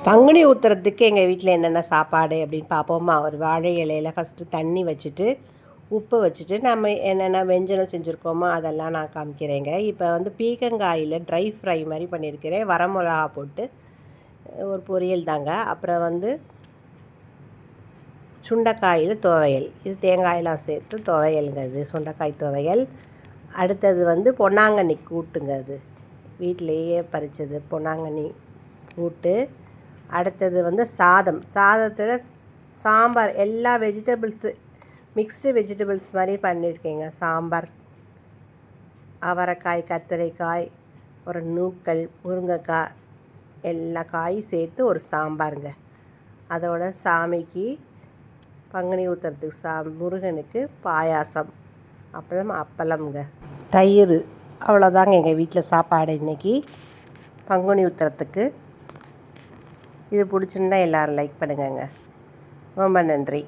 பங்குனி உத்திரத்துக்கு எங்கள் வீட்டில் என்னென்ன சாப்பாடு அப்படின்னு பார்ப்போமா. ஒரு வாழை இலையில் ஃபஸ்ட்டு தண்ணி வச்சுட்டு உப்பு வச்சுட்டு நம்ம என்னென்ன வெஞ்சனம் செஞ்சுருக்கோமோ அதெல்லாம் நான் காமிக்கிறேங்க. இப்போ வந்து பீக்கங்காயில் ட்ரை ஃப்ரை மாதிரி பண்ணியிருக்கிறேன். வரமிளகா போட்டு ஒரு பொரியல் தாங்க. அப்புறம் வந்து சுண்டைக்காயில் துவையல், இது தேங்காயெல்லாம் சேர்த்து துவையலுங்க. இது சுண்டைக்காய் துவையல். அடுத்தது வந்து பொன்னாங்கண்ணி கூட்டுங்க. அது வீட்டிலையே பறித்தது பொன்னாங்கண்ணி கூட்டு. அடுத்தது வந்து சாதத்தில் சாம்பார், எல்லா வெஜிடபிள்ஸு மிக்ஸ்டு வெஜிடபிள்ஸ் மாதிரி பண்ணியிருக்கேங்க. சாம்பார், அவரைக்காய், கத்திரிக்காய், ஒரு நூக்கல், முருங்கைக்காய், எல்லா காயும் சேர்த்து ஒரு சாம்பாருங்க. அதோட சாமிக்கு பங்குனி ஊற்றுறதுக்கு முருகனுக்கு பாயாசம், அப்புறம் அப்பளம்ங்க, தயிர். அவ்வளோதாங்க எங்கள் வீட்டில் சாப்பாடு இன்றைக்கி பங்குனி உத்திரத்துக்கு. இது பிடிச்சிருந்தா எல்லோரும் லைக் பண்ணுங்கங்க. ரொம்ப நன்றி.